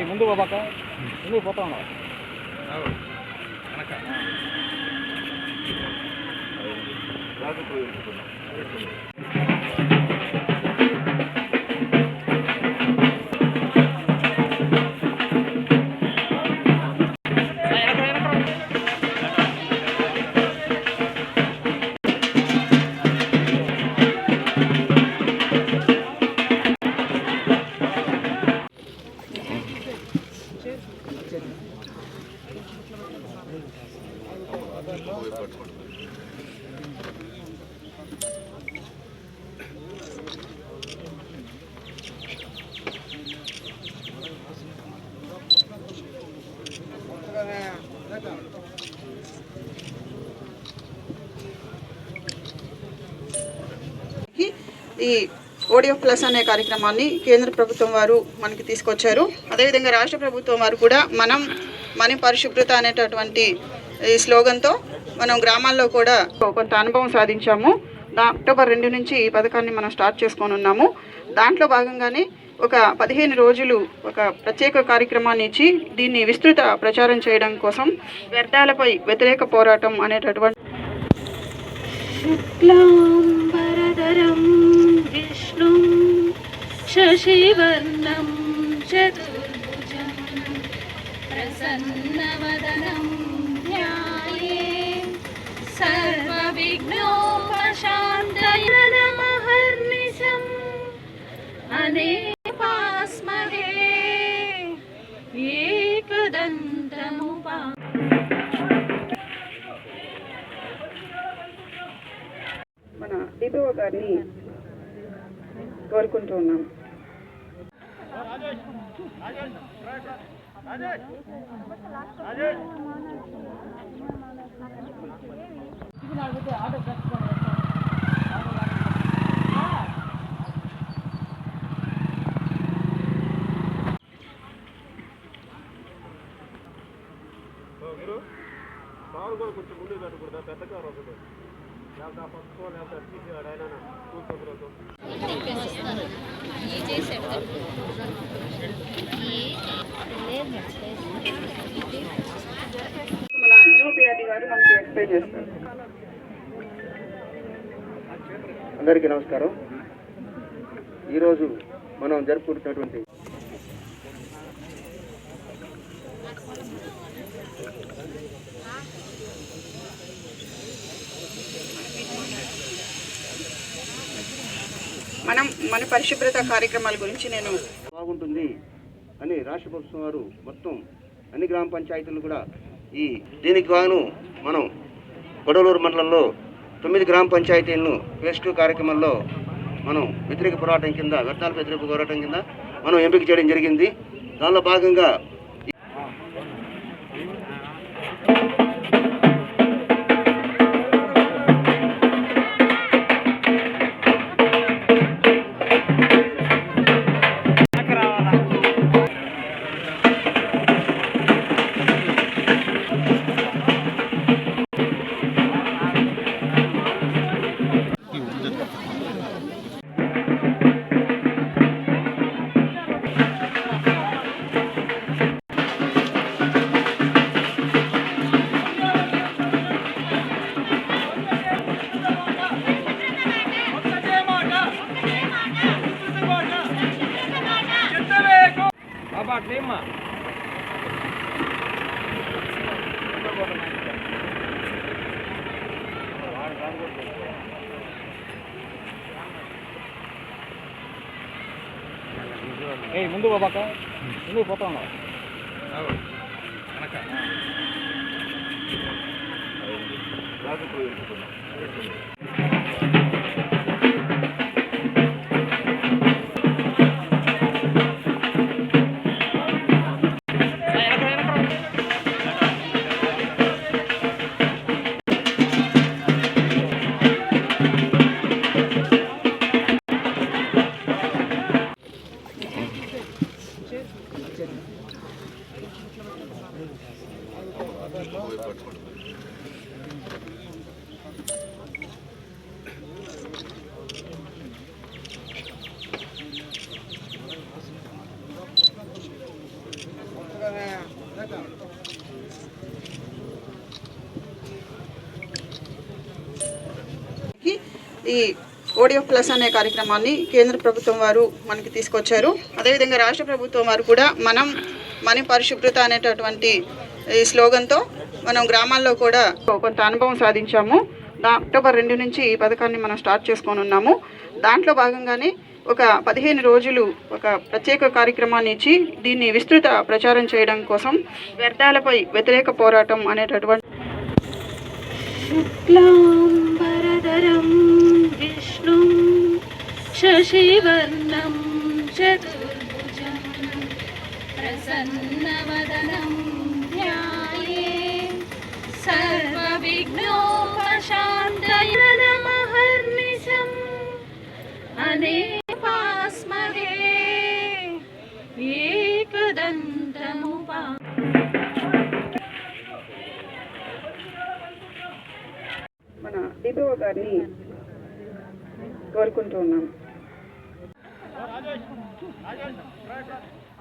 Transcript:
ముందు బాబాక ముందు పోతా ఉన్నావు ఈ ఓడియో ప్లస్ అనే కార్యక్రమాన్ని కేంద్ర ప్రభుత్వం వారు మనకి తీసుకొచ్చారు. అదేవిధంగా రాష్ట్ర ప్రభుత్వం వారు కూడా మన పరిశుభ్రత అనేటటువంటి ఈ స్లోగన్తో మనం గ్రామాల్లో కూడా కొంత అనుభవం సాధించాము. అక్టోబర్ 2 నుంచి ఈ పథకాన్ని మనం స్టార్ట్ చేసుకొని ఉన్నాము. దాంట్లో భాగంగానే ఒక 15 రోజులు ఒక ప్రత్యేక కార్యక్రమాన్ని ఇచ్చి దీన్ని విస్తృత ప్రచారం చేయడం కోసం వ్యర్థాలపై వ్యతిరేక పోరాటం అనేటటువంటి విష్ణుం శశివర్ణం చతుర్భుజం ప్రసన్నవదనం ధ్యాయేత్ సర్వవిఘ్నోపశాంతయే నమఃర్నిశం అనేపాస్మహే ఏకదంతముపా. మన డిపిఓ గారిని కోరుకుంటూ ఉన్నాం. కారు కూడా కొంచెం ముందు కట్టకూడదా? పెద్ద కారు వస్తుంది లేకపోతే పక్కో లేకపోతే తీసేవాడు ఆయన స్కూల్ పక్కలతో మన యూపీఆర్డీ గారు మనకి ఎక్స్ప్లెయిన్ చేస్తారు. అందరికీ నమస్కారం. ఈరోజు మనం జరుపుకుంటున్నటువంటి మన పరిశుభ్రత కార్యక్రమాల గురించి నేను బాగుంటుంది అని రాష్ట్ర ప్రభుత్వం వారు మొత్తం అన్ని గ్రామ పంచాయతీలు కూడా దీనికి గాను మనం కొడవలూరు మండలంలో 9 గ్రామ పంచాయతీలను ఫేజ్ 2 కార్యక్రమంలో మనం వ్యతిరేక పోరాటం కింద వ్యర్థాల వ్యతిరేక పోరాటం కింద మనం ఎంపిక చేయడం జరిగింది. దానిలో భాగంగా ముందు బాబాక ముందు పోతా ఉన్నావు ఈ ఓడియో ప్లస్ అనే కార్యక్రమాన్ని కేంద్ర ప్రభుత్వం వారు మనకి తీసుకొచ్చారు. అదేవిధంగా రాష్ట్ర ప్రభుత్వం వారు కూడా మన పరిశుభ్రత అనేటటువంటి ఈ స్లోగన్తో మనం గ్రామాల్లో కూడా కొంత అనుభవం సాధించాము. అక్టోబర్ 2 నుంచి ఈ పథకాన్ని మనం స్టార్ట్ చేసుకొని ఉన్నాము. దాంట్లో భాగంగానే ఒక 15 రోజులు ఒక ప్రత్యేక కార్యక్రమాన్ని ఇచ్చి దీన్ని విస్తృత ప్రచారం చేయడం కోసం వ్యర్థాలపై వ్యతిరేక పోరాటం అనేటటువంటి శుక్లాంబరధరం విష్ణుం శశివర్ణం చతుర్భుజం ప్రసన్నవదనం ధ్యాయేత్ సర్వవిఘ్నోపశాంతయే నమఃర్నిశం అనేపాస్మహే ఏకదంతముపా. మన దీపవ గారిని కోరుకుంటూ ఉన్నాం.